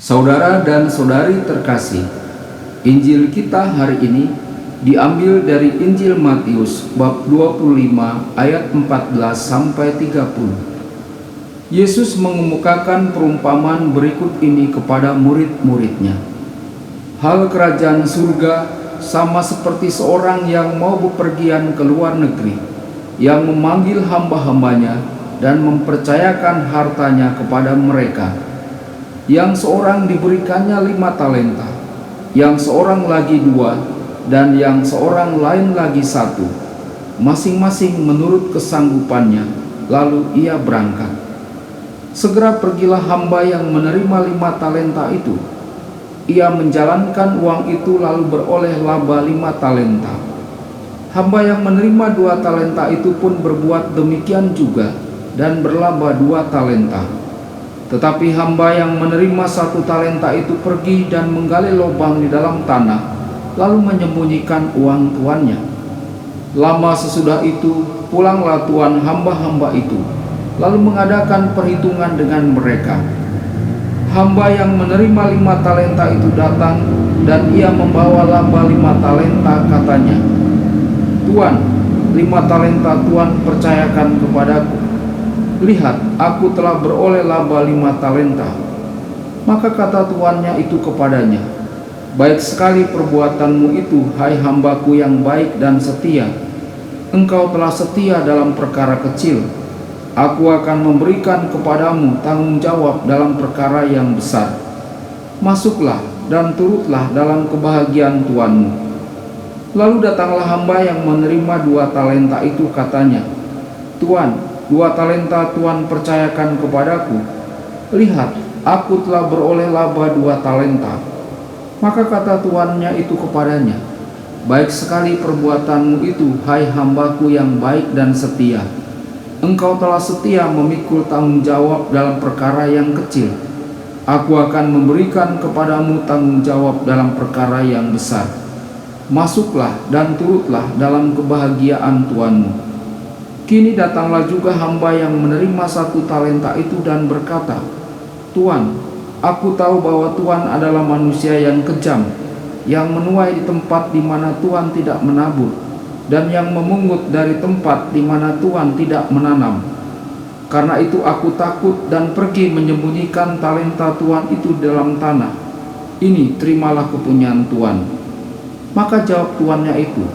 Saudara dan saudari terkasih, Injil kita hari ini diambil dari Injil Matius bab 25 ayat 14 sampai 30. Yesus mengemukakan perumpamaan berikut ini kepada murid-muridnya. Hal kerajaan surga sama seperti seorang yang mau bepergian ke luar negeri, yang memanggil hamba-hambanya dan mempercayakan hartanya kepada mereka. Yang seorang diberikannya 5 talenta, yang seorang lagi 2, dan yang seorang lain lagi 1, masing-masing menurut kesanggupannya. Lalu ia berangkat. Segera pergilah hamba yang menerima 5 talenta itu. Ia menjalankan uang itu lalu beroleh laba 5 talenta. Hamba yang menerima 2 talenta itu pun berbuat demikian juga dan berlaba 2 talenta. Tetapi hamba yang menerima 1 talenta itu pergi dan menggali lubang di dalam tanah, lalu menyembunyikan uang tuannya. Lama sesudah itu, pulanglah tuan hamba-hamba itu, lalu mengadakan perhitungan dengan mereka. Hamba yang menerima 5 talenta itu datang, dan ia membawa laba 5 talenta, katanya, "Tuan, 5 talenta Tuan percayakan kepadaku. Lihat, aku telah beroleh laba 5 talenta." Maka kata tuannya itu kepadanya, "Baik sekali perbuatanmu itu, hai hambaku yang baik dan setia. Engkau telah setia dalam perkara kecil. Aku akan memberikan kepadamu tanggung jawab dalam perkara yang besar. Masuklah dan turutlah dalam kebahagiaan tuanmu." Lalu datanglah hamba yang menerima 2 talenta itu, katanya, "Tuan, 2 talenta Tuan percayakan kepadaku. Lihat, aku telah beroleh laba 2 talenta. Maka kata tuannya itu kepadanya, "Baik sekali perbuatanmu itu, hai hambaku yang baik dan setia. Engkau telah setia memikul tanggung jawab dalam perkara yang kecil. Aku akan memberikan kepadamu tanggung jawab dalam perkara yang besar. Masuklah dan turutlah dalam kebahagiaan tuanmu." Kini datanglah juga hamba yang menerima 1 talenta itu dan berkata, "Tuan, aku tahu bahwa Tuan adalah manusia yang kejam, yang menuai di tempat di mana Tuan tidak menabur, dan yang memungut dari tempat di mana Tuan tidak menanam. Karena itu aku takut dan pergi menyembunyikan talenta Tuan itu dalam tanah. Ini terimalah kepunyaan Tuan." Maka jawab tuannya itu,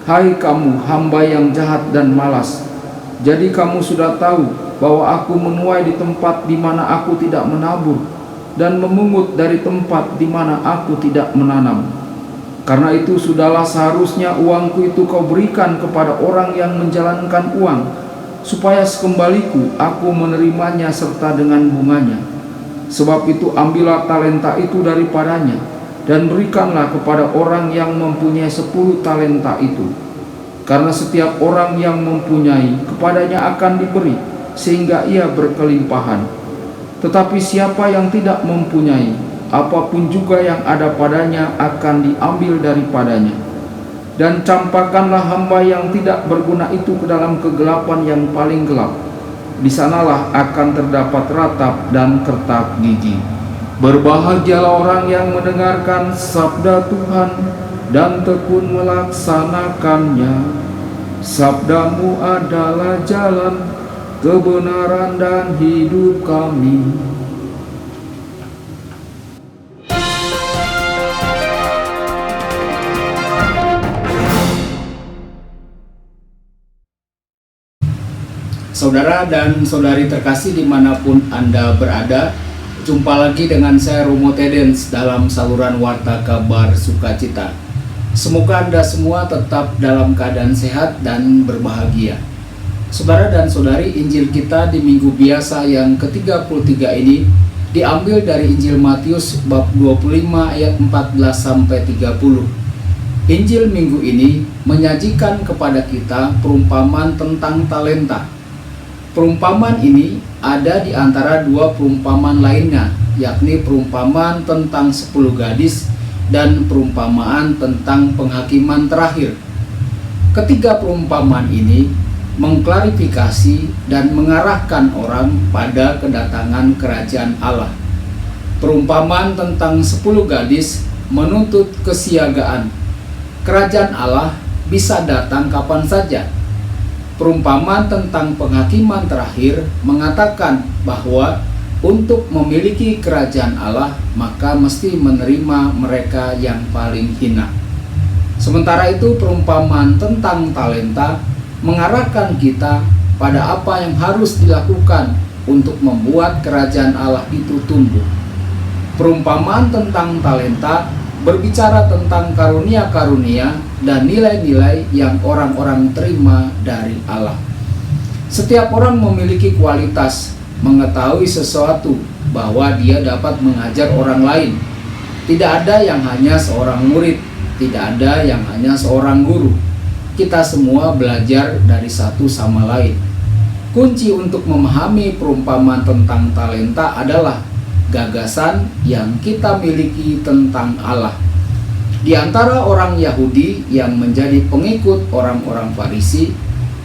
"Hai kamu hamba yang jahat dan malas, jadi kamu sudah tahu bahwa aku menuai di tempat di mana aku tidak menabur, dan memungut dari tempat di mana aku tidak menanam. Karena itu sudahlah seharusnya uangku itu kau berikan kepada orang yang menjalankan uang, supaya sekembaliku aku menerimanya serta dengan bunganya. Sebab itu ambillah talenta itu daripadanya, dan berikanlah kepada orang yang mempunyai 10 talenta itu. Karena setiap orang yang mempunyai, kepadanya akan diberi, sehingga ia berkelimpahan. Tetapi siapa yang tidak mempunyai, apapun juga yang ada padanya akan diambil daripadanya. Dan campakkanlah hamba yang tidak berguna itu ke dalam kegelapan yang paling gelap. Di sanalah akan terdapat ratap dan kertak gigi. Berbahagialah orang yang mendengarkan sabda Tuhan dan tekun melaksanakannya. Sabdamu adalah jalan, kebenaran dan hidup kami." Saudara dan saudari terkasih dimanapun Anda berada, jumpa lagi dengan saya Romo Tedens dalam saluran Warta Kabar Sukacita. Semoga Anda semua tetap dalam keadaan sehat dan berbahagia. Saudara dan saudari, Injil kita di minggu biasa yang ke-33 ini diambil dari Injil Matius bab 25 ayat 14 sampai 30. Injil minggu ini menyajikan kepada kita perumpamaan tentang talenta. Perumpamaan ini ada di antara 2 perumpamaan lainnya, yakni perumpamaan tentang 10 gadis dan perumpamaan tentang penghakiman terakhir. Ketiga perumpamaan ini mengklarifikasi dan mengarahkan orang pada kedatangan kerajaan Allah. Perumpamaan tentang 10 gadis menuntut kesiagaan. Kerajaan Allah bisa datang kapan saja. Perumpamaan tentang penghakiman terakhir mengatakan bahwa untuk memiliki kerajaan Allah maka mesti menerima mereka yang paling hina. Sementara itu perumpamaan tentang talenta mengarahkan kita pada apa yang harus dilakukan untuk membuat kerajaan Allah itu tumbuh. Perumpamaan tentang talenta berbicara tentang karunia-karunia dan nilai-nilai yang orang-orang terima dari Allah. Setiap orang memiliki kualitas mengetahui sesuatu bahwa dia dapat mengajar orang lain. Tidak ada yang hanya seorang murid, tidak ada yang hanya seorang guru. Kita semua belajar dari satu sama lain. Kunci untuk memahami perumpamaan tentang talenta adalah gagasan yang kita miliki tentang Allah. Di antara orang Yahudi yang menjadi pengikut orang-orang Farisi,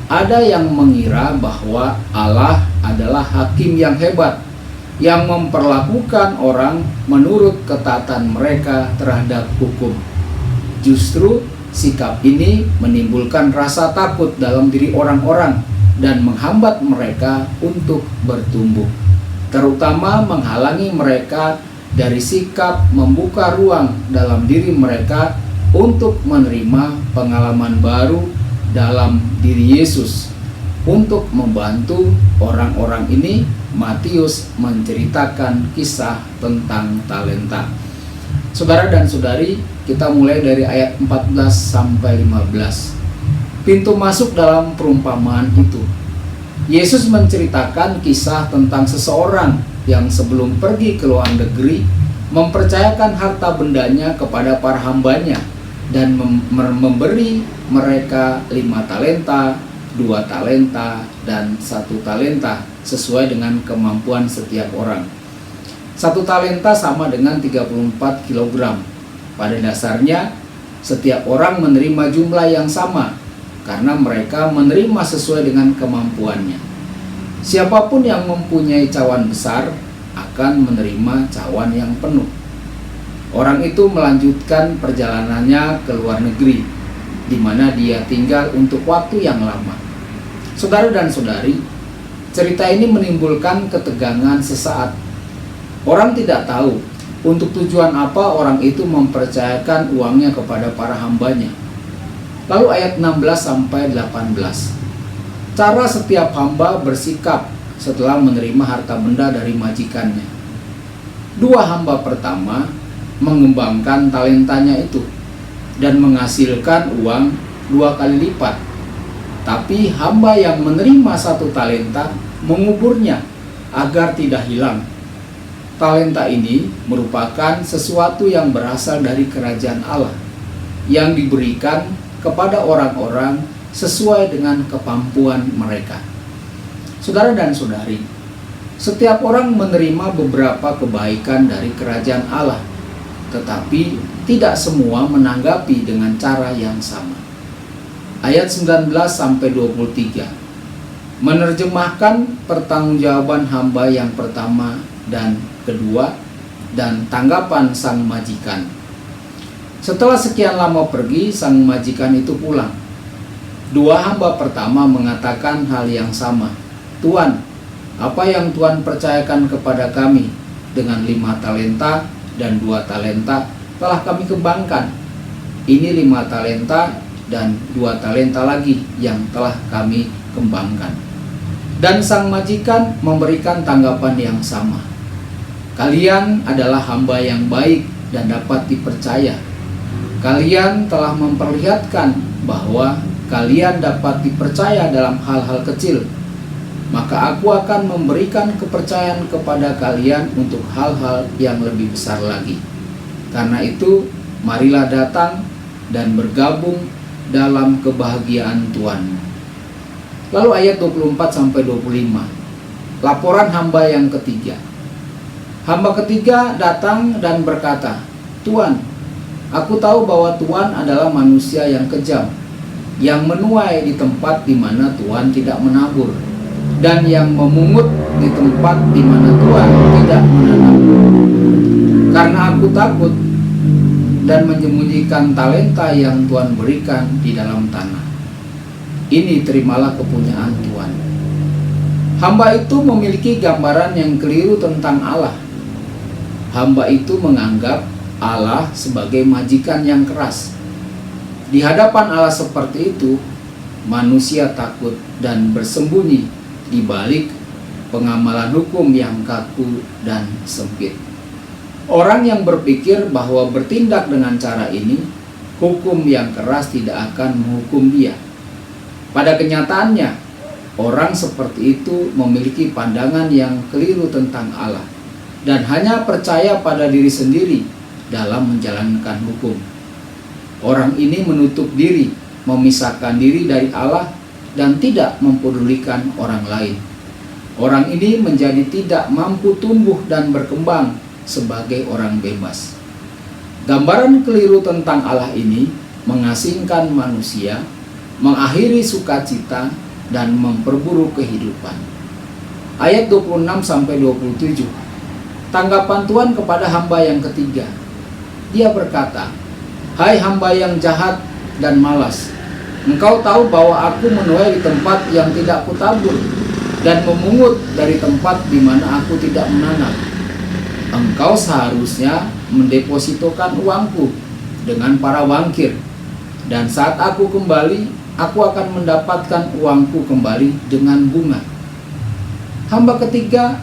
ada yang mengira bahwa Allah adalah hakim yang hebat, yang memperlakukan orang menurut ketaatan mereka terhadap hukum. Justru sikap ini menimbulkan rasa takut dalam diri orang-orang dan menghambat mereka untuk bertumbuh, terutama menghalangi mereka dari sikap membuka ruang dalam diri mereka untuk menerima pengalaman baru dalam diri Yesus. Untuk membantu orang-orang ini, Matius menceritakan kisah tentang talenta. Saudara dan saudari, kita mulai dari ayat 14 sampai 15. Pintu masuk dalam perumpamaan itu. Yesus menceritakan kisah tentang seseorang yang sebelum pergi ke luar negeri mempercayakan harta bendanya kepada para hambanya dan memberi mereka 5 talenta, 2 talenta, dan 1 talenta sesuai dengan kemampuan setiap orang. 1 talenta sama dengan 34 kg. Pada dasarnya, setiap orang menerima jumlah yang sama karena mereka menerima sesuai dengan kemampuannya. Siapapun yang mempunyai cawan besar akan menerima cawan yang penuh. Orang itu melanjutkan perjalanannya ke luar negeri, di mana dia tinggal untuk waktu yang lama. Saudara dan saudari, cerita ini menimbulkan ketegangan sesaat. Orang tidak tahu untuk tujuan apa orang itu mempercayakan uangnya kepada para hambanya. Lalu ayat 16 sampai 18. Cara setiap hamba bersikap setelah menerima harta benda dari majikannya. 2 hamba pertama mengembangkan talentanya itu dan menghasilkan uang 2 kali lipat. Tapi hamba yang menerima 1 talenta menguburnya agar tidak hilang. Talenta ini merupakan sesuatu yang berasal dari kerajaan Allah yang diberikan kepada orang-orang sesuai dengan kemampuan mereka. Saudara dan saudari, setiap orang menerima beberapa kebaikan dari kerajaan Allah, tetapi tidak semua menanggapi dengan cara yang sama. Ayat 19 sampai 23 menerjemahkan pertanggungjawaban hamba yang pertama dan kedua dan tanggapan sang majikan. Setelah sekian lama pergi, sang majikan itu pulang. 2 hamba pertama mengatakan hal yang sama. Tuan, apa yang Tuan percayakan kepada kami dengan 5 talenta dan 2 talenta telah kami kembangkan. Ini 5 talenta dan 2 talenta lagi yang telah kami kembangkan. Dan sang majikan memberikan tanggapan yang sama. Kalian adalah hamba yang baik dan dapat dipercaya. Kalian telah memperlihatkan bahwa kalian dapat dipercaya dalam hal-hal kecil. Maka aku akan memberikan kepercayaan kepada kalian untuk hal-hal yang lebih besar lagi. Karena itu, marilah datang dan bergabung dalam kebahagiaan Tuhan. Lalu ayat 24 sampai 25. Laporan hamba yang ketiga. Hamba ketiga datang dan berkata, Tuan, aku tahu bahwa Tuan adalah manusia yang kejam, yang menuai di tempat di mana Tuan tidak menabur, dan yang memungut di tempat di mana Tuhan tidak menanam. Karena aku takut dan menyembunyikan talenta yang Tuhan berikan di dalam tanah. Ini terimalah kepunyaan Tuhan. Hamba itu memiliki gambaran yang keliru tentang Allah. Hamba itu menganggap Allah sebagai majikan yang keras. Di hadapan Allah seperti itu, manusia takut dan bersembunyi di balik pengamalan hukum yang kaku dan sempit. Orang yang berpikir bahwa bertindak dengan cara ini, hukum yang keras tidak akan menghukum dia. Pada kenyataannya, orang seperti itu memiliki pandangan yang keliru tentang Allah dan hanya percaya pada diri sendiri dalam menjalankan hukum. Orang ini menutup diri, memisahkan diri dari Allah dan tidak mempedulikan orang lain. Orang ini menjadi tidak mampu tumbuh dan berkembang sebagai orang bebas. Gambaran keliru tentang Allah ini mengasingkan manusia, mengakhiri sukacita, dan memperburuk kehidupan. Ayat 26-27. Tanggapan Tuhan kepada hamba yang ketiga. Dia berkata, "Hai hamba yang jahat dan malas, engkau tahu bahwa aku menuai di tempat yang tidak kutabur dan memungut dari tempat di mana aku tidak menanam. Engkau seharusnya mendepositokan uangku dengan para bankir, dan saat aku kembali, aku akan mendapatkan uangku kembali dengan bunga." Hamba ketiga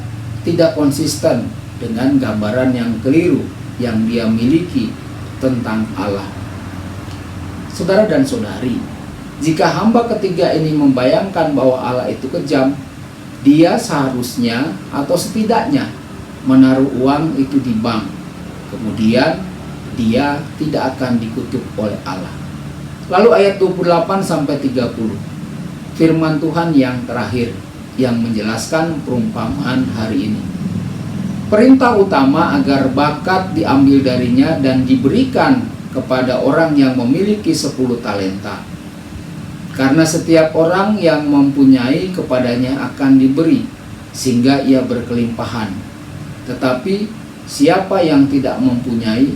tidak konsisten dengan gambaran yang keliru yang dia miliki tentang Allah. Saudara dan saudari, jika hamba ketiga ini membayangkan bahwa Allah itu kejam, dia seharusnya atau setidaknya menaruh uang itu di bank. Kemudian dia tidak akan dikutuk oleh Allah. Lalu ayat 28-30. Firman Tuhan yang terakhir yang menjelaskan perumpamaan hari ini. Perintah utama agar bakat diambil darinya dan diberikan kepada orang yang memiliki 10 talenta. Karena setiap orang yang mempunyai kepadanya akan diberi, sehingga ia berkelimpahan. Tetapi siapa yang tidak mempunyai,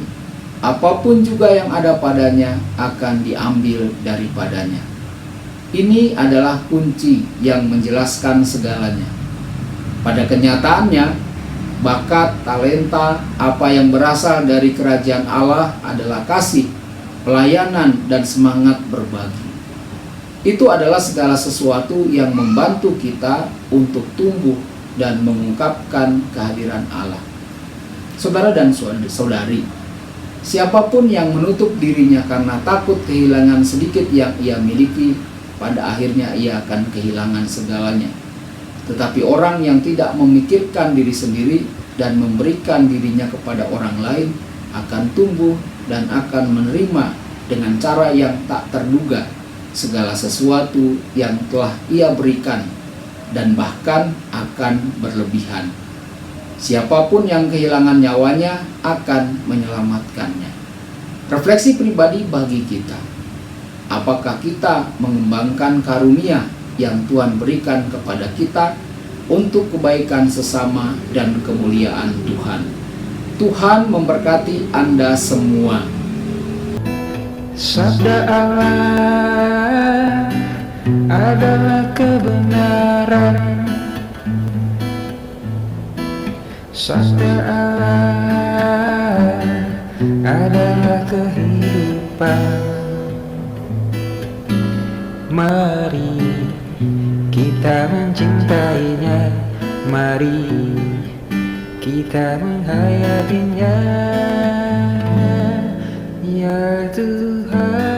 apapun juga yang ada padanya akan diambil daripadanya. Ini adalah kunci yang menjelaskan segalanya. Pada kenyataannya, bakat, talenta, apa yang berasal dari kerajaan Allah adalah kasih, pelayanan, dan semangat berbagi. Itu adalah segala sesuatu yang membantu kita untuk tumbuh dan mengungkapkan kehadiran Allah. Saudara dan saudari, siapapun yang menutup dirinya karena takut kehilangan sedikit yang ia miliki, pada akhirnya ia akan kehilangan segalanya. Tetapi orang yang tidak memikirkan diri sendiri dan memberikan dirinya kepada orang lain akan tumbuh dan akan menerima dengan cara yang tak terduga segala sesuatu yang telah ia berikan, dan bahkan akan berlebihan. Siapapun yang kehilangan nyawanya akan menyelamatkannya. Refleksi pribadi bagi kita. Apakah kita mengembangkan karunia yang Tuhan berikan kepada kita untuk kebaikan sesama dan kemuliaan Tuhan? Tuhan memberkati Anda semua. Sabda Allah adalah kebenaran. Sabda Allah adalah kehidupan. Mari kita mencintainya, mari kita menghayatinya, ya Tuhan.